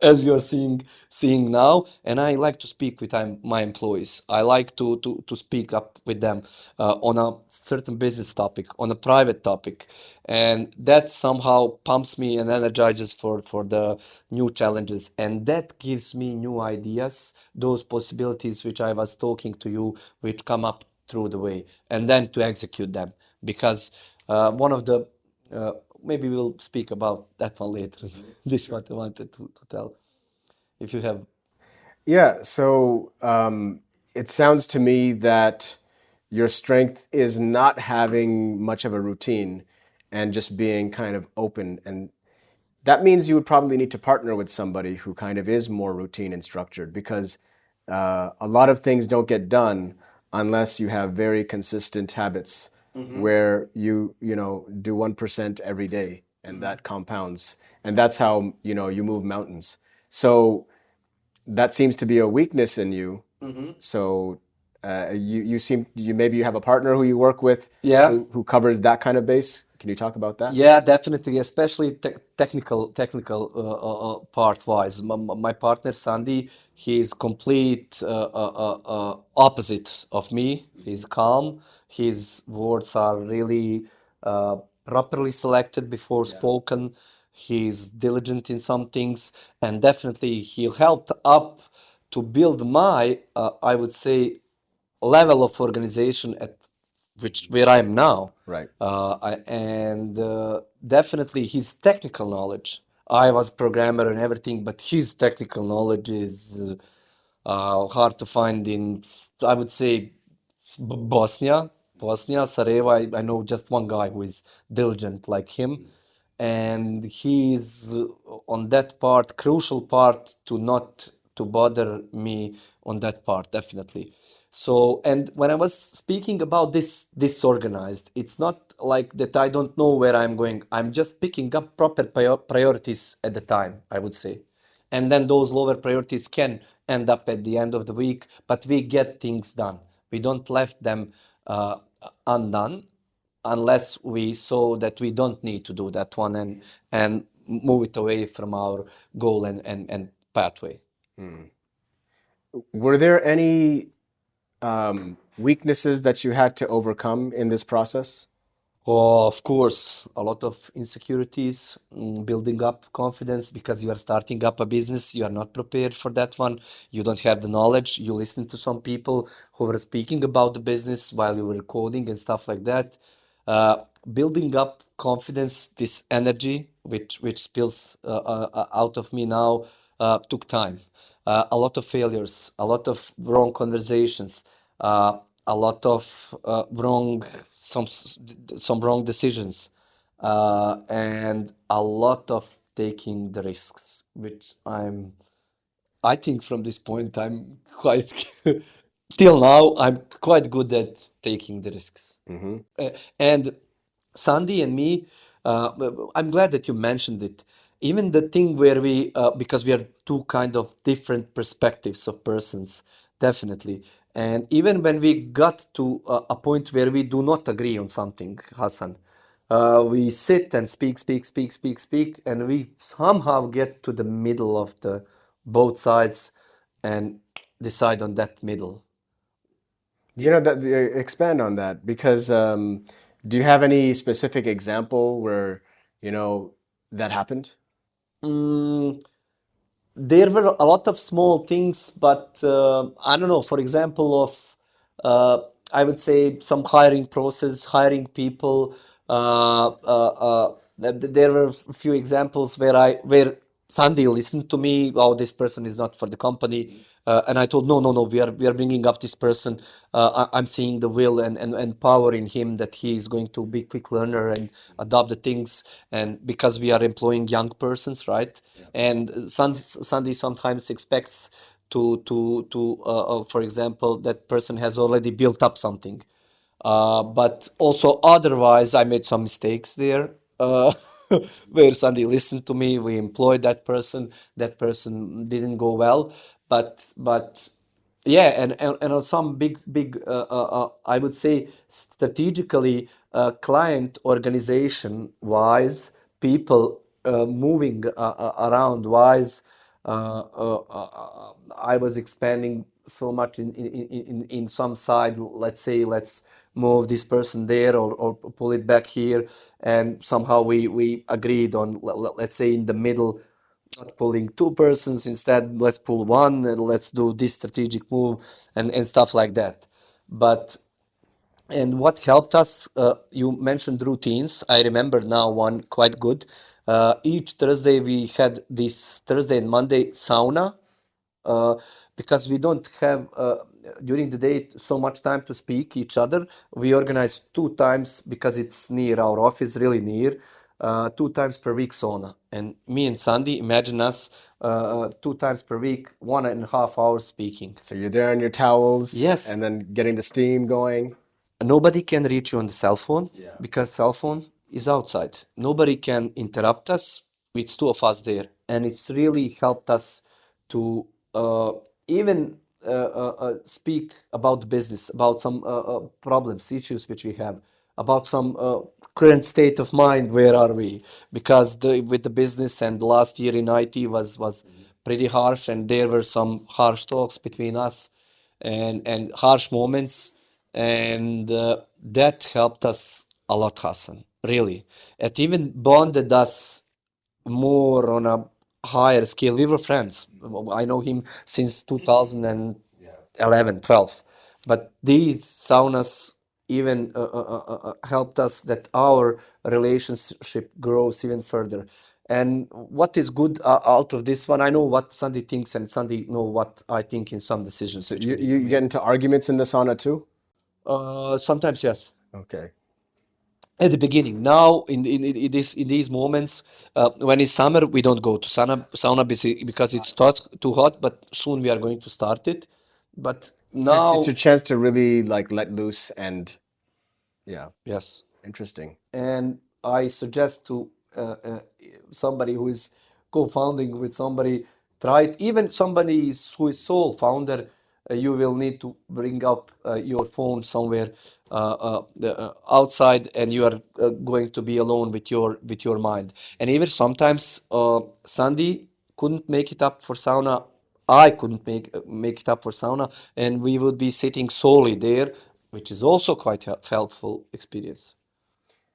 as you're seeing now, and I like to speak with my employees. I like to speak up with them on a certain business topic, on a private topic, and that somehow pumps me and energizes for the new challenges, and that gives me new ideas, those possibilities which I was talking to you, which come up through the way, and then to execute them. Because one of the uh, maybe we'll speak about that one later. This is what I wanted to tell. If you have. Yeah. So it sounds to me that your strength is not having much of a routine and just being kind of open. And that means you would probably need to partner with somebody who kind of is more routine and structured, because a lot of things don't get done unless you have very consistent habits where you do 1% every day, and that compounds, and that's how you move mountains. So that seems to be a weakness in you. So you maybe you have a partner who you work with Yeah. who covers that kind of base. Can you talk about that? Yeah, definitely, especially technical part wise. My partner Sandy, he's complete opposite of me. He's calm. His words are really properly selected before spoken. He's diligent in some things, and definitely he helped up to build my, I would say, level of organization at which where I am now. Right. And definitely his technical knowledge. I was programmer and everything, but his technical knowledge is hard to find in, I would say, Bosnia, Sarajevo. I know just one guy who is diligent like him, and he's on that part, crucial part, to not to bother me on that part, definitely. So, and when I was speaking about this disorganized, it's not like that I don't know where I'm going. I'm just picking up proper priorities at the time, I would say. And then those lower priorities can end up at the end of the week, but we get things done. We don't left them uh, undone unless we saw that we don't need to do that one, and move it away from our goal and pathway. Were there any weaknesses that you had to overcome in this process? Oh, of course, a lot of insecurities, building up confidence because you are starting up a business. You are not prepared for that one. You don't have the knowledge. You listen to some people who were speaking about the business while you were coding and stuff like that. Uh, Building up confidence, this energy which spills out of me now, took time. A lot of failures, a lot of wrong conversations, a lot of some wrong decisions, and a lot of taking the risks, which I think from this point I'm quite till now I'm quite good at taking the risks. And Sandy and me, I'm glad that you mentioned it. Even the thing where because we are two kind of different perspectives of persons, definitely. And even when we got to a point where we do not agree on something, Hassan, we sit and speak, and we somehow get to the middle of the both sides and decide on that middle. That expand on that because do you have any specific example where that happened? Mm, there were a lot of small things, but I don't know. For example, of I would say some hiring process, hiring people. There were a few examples where Sandy listened to me. Oh, this person is not for the company, and I told no. We are bringing up this person. I'm seeing the will and power in him that he is going to be quick learner and adopt the things. And because we are employing young persons, right? And Sandy sometimes expects for example, that person has already built up something. But also otherwise, I made some mistakes there. Where Sandy listened to me, we employed that person. That person didn't go well, but yeah, and on some big, I would say strategically, client organization wise, people moving around wise, I was expanding so much in some side. Let's say let's move this person there or pull it back here, and somehow we agreed on let's say in the middle, not pulling two persons, instead let's pull one and let's do this strategic move and stuff like that. But and what helped us, you mentioned routines. I remember now one quite good. Each Thursday we had this Thursday and Monday sauna, uh, because we don't have during the day so much time to speak each other. We organize 2 times because it's near our office, really near. 2 times per week sauna, and me and Sandy, imagine us 2 times per week, 1.5 hours speaking. So you're there on your towels Yes. and then getting the steam going. Nobody can reach you on the cell phone because cell phone is outside. Nobody can interrupt us. It's two of us there, and it's really helped us to even speak about the business, about some problems, issues which we have, about some current state of mind. Where are we? Because with the business and last year in IT was pretty harsh, and there were some harsh talks between us, and harsh moments, and that helped us a lot, Hassan. Really, it even bonded us more on a higher scale. We were friends. I know him since 2011, 12. But these saunas even helped us that our relationship grows even further. And what is good out of this one, I know what Sandy thinks, and Sandy know what I think in some decisions. So you get into arguments in the sauna too? Sometimes, yes. Okay. At the beginning. Now, in these moments, when it's summer, we don't go to sauna because it's too hot. But soon we are going to start it. But It's now, your chance to really like let loose and yeah, yes. interesting. And I suggest to somebody who is co-founding with somebody, try it. Even somebody who is sole founder, you will need to bring up your phone somewhere outside, and you are going to be alone with your mind. And even sometimes, Sandy couldn't make it up for sauna. I couldn't make it up for sauna, and we would be sitting solely there which is also quite helpful experience.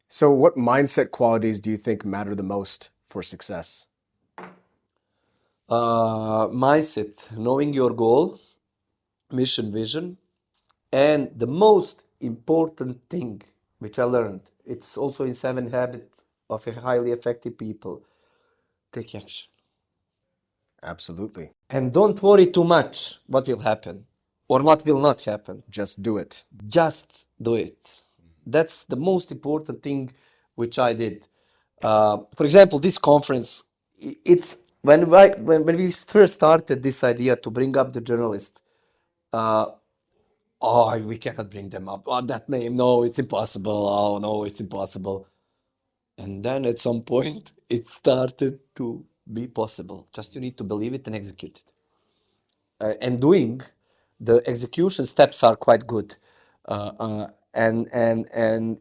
So, what mindset qualities do you think matter the most for success? Mindset, knowing your goal, mission, vision, and the most important thing which I learned, it's also in Seven Habits of a Highly Effective People, take action. Absolutely. And don't worry too much what will happen or what will not happen. Just do it. Just do it. That's the most important thing which I did. For example, this conference, it's when we first started this idea to bring up the journalist, uh, oh, we cannot bring them up. Oh, that name, no, it's impossible. Oh, no, it's impossible. And then at some point, it started to be possible. Just you need to believe it and execute it. And doing the execution steps are quite good. And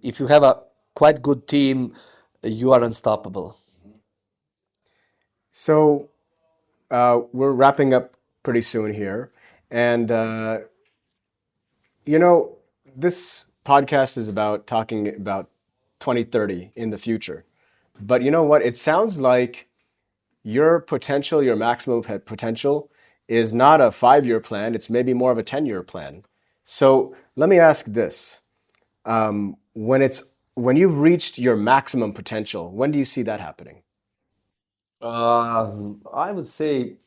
if you have a quite good team, you are unstoppable. So, we're wrapping up pretty soon here. And, you know, this podcast is about talking about 2030 in the future. But you know what? It sounds like your potential, your maximum potential, is not a 5-year plan. It's maybe more of a 10-year plan. So let me ask this: when you've reached your maximum potential, when do you see that happening? I would say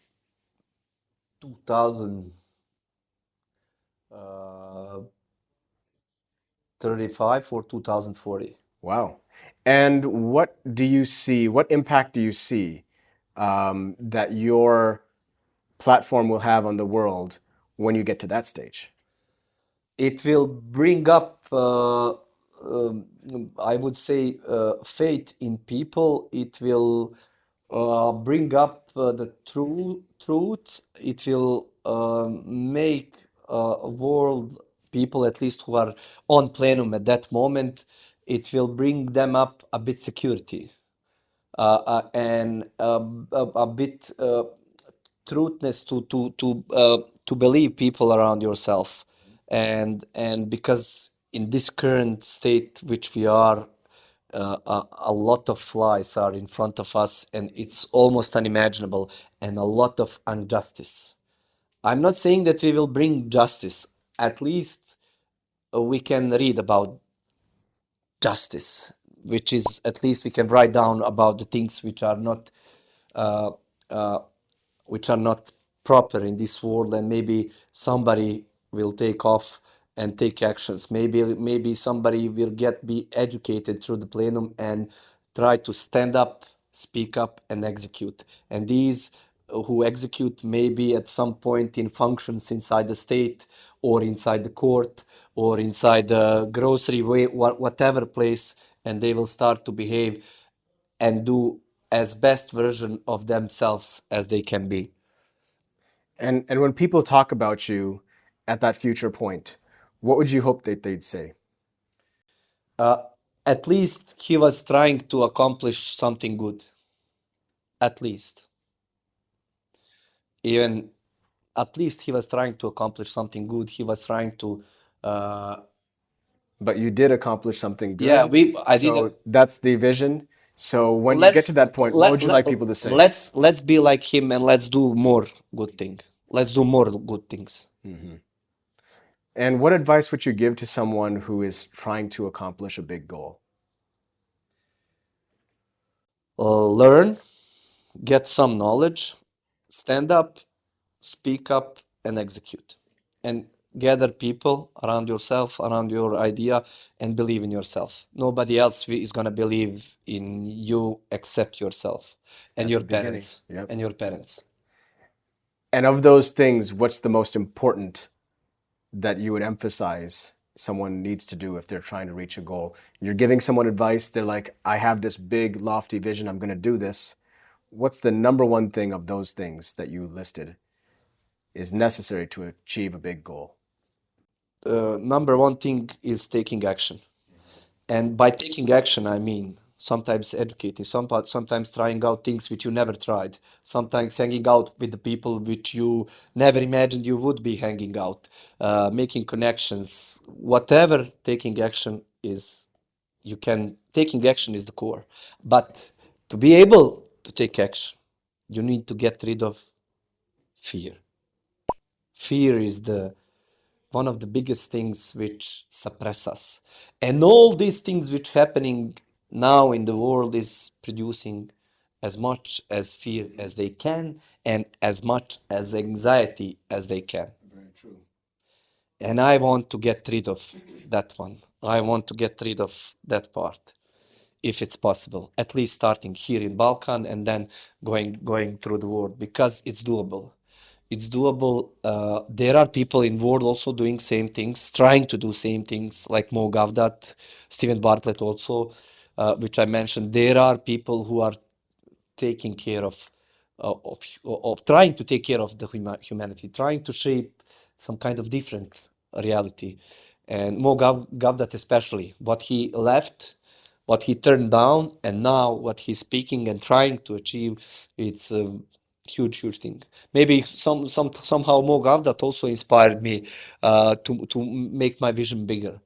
2035 or 2040. Wow. And what do you see? What impact do you see that your platform will have on the world when you get to that stage? It will bring up, um, I would say, faith in people. It will bring up the truth. It will make a world people, at least who are on plenum at that moment, it will bring them up a bit security and a bit truthness to believe people around yourself, and because in this current state which we are, a lot of flies are in front of us and it's almost unimaginable, and a lot of injustice. I'm not saying that we will bring justice. At least we can read about justice, which is at least we can write down about the things uh, uh, which are not proper in this world, and maybe somebody will take off and take actions. Maybe somebody will get be educated through the plenum and try to stand up, speak up, and execute. And these who execute maybe at some point in functions inside the state or inside the court or inside the grocery way, whatever place, and they will start to behave and do as best version of themselves as they can be. And when people talk about you at that future point, what would you hope that they'd say? Uh, at least he was trying to accomplish something good. At least. Even at least he was trying to accomplish something good. He was trying to uh, But you did accomplish something yeah, good. I did So that's the vision. So when you get to that point, what would you like people to say? let's be like him and let's do more good thing. Let's do more good things. And what advice would you give to someone who is trying to accomplish a big goal? Learn, get some knowledge, stand up, speak up, and execute. And gather people around yourself, around your idea, and believe in yourself. Nobody else is going to believe in you except yourself and At your the beginning. parents. Yep. And your parents. And of those things, what's the most important that you would emphasize someone needs to do if they're trying to reach a goal? You're giving someone advice, they're like, I have this big, lofty vision, I'm going to do this. What's the number one thing of those things that you listed is necessary to achieve a big goal? Number one thing is taking action. And by taking action, I mean sometimes educating, sometimes trying out things which you never tried, sometimes hanging out with the people which you never imagined you would be hanging out, making connections, whatever taking action is. Taking action is the core. But to be able to take action, you need to get rid of fear. Fear is the one of the biggest things which suppress us. And all these things which happening now in the world is producing as much as fear as they can and as much as anxiety as they can. Very true. And I want to get rid of that one. I want to get rid of that part, if it's possible. At least starting here in Balkan and then going through the world, because it's doable. It's doable. There are people in world also doing same things, trying to do same things, like Mo Gavdat, Stephen Bartlett also, which I mentioned. There are people who are taking care of trying to take care of the humanity, trying to shape some kind of different reality. And Mo Gavdat especially, what he left, what he turned down, and now what he's speaking and trying to achieve, it's a huge thing. Maybe somehow Mo Gavdat also inspired me to make my vision bigger.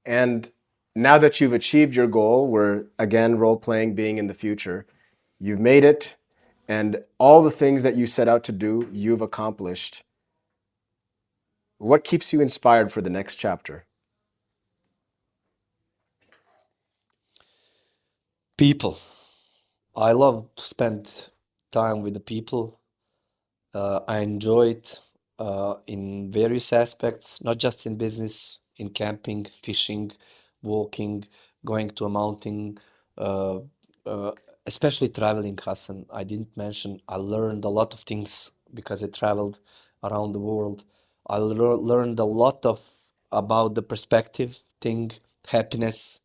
And now that you've achieved your goal, where again, role playing being in the future, you've made it, and all the things that you set out to do, you've accomplished. What keeps you inspired for the next chapter? People. I love to spend time with the people. I enjoy it in various aspects, not just in business, in camping, fishing, walking, going to a mountain, uh, uh, especially traveling, Hassan. I didn't mention I learned a lot of things because I traveled around the world. I learned a lot of about the perspective thing, happiness,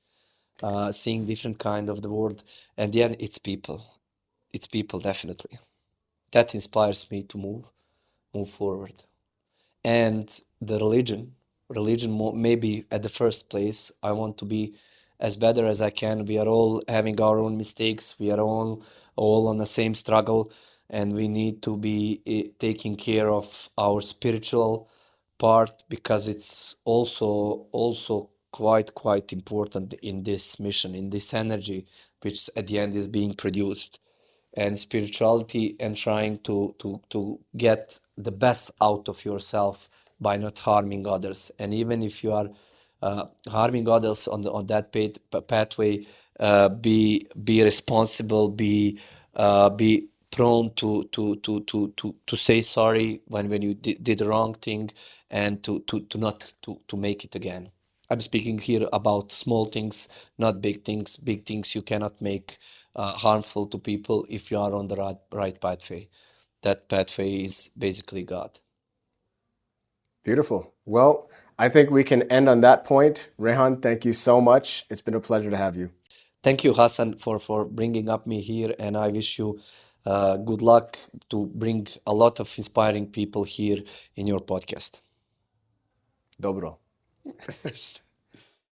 seeing different kind of the world, and then it's people. It's people, definitely. That inspires me to move forward. And the religion maybe at the first place. I want to be as better as I can. We are all having our own mistakes. We are all on the same struggle, and we need to be taking care of our spiritual part, because it's also quite important in this mission, in this energy which at the end is being produced, and spirituality, and trying to get the best out of yourself by not harming others. And even if you are harming others on that pathway, be responsible, be prone to say sorry when you did the wrong thing, and to not to make it again. I'm speaking here about small things, not big things. Big things you cannot make harmful to people if you are on the right pathway. That pathway is basically God. Beautiful. Well, I think we can end on that point. Rejhan, thank you so much. It's been a pleasure to have you. Thank you, Hassan, for bringing up me here, and I wish you good luck to bring a lot of inspiring people here in your podcast. Dobro.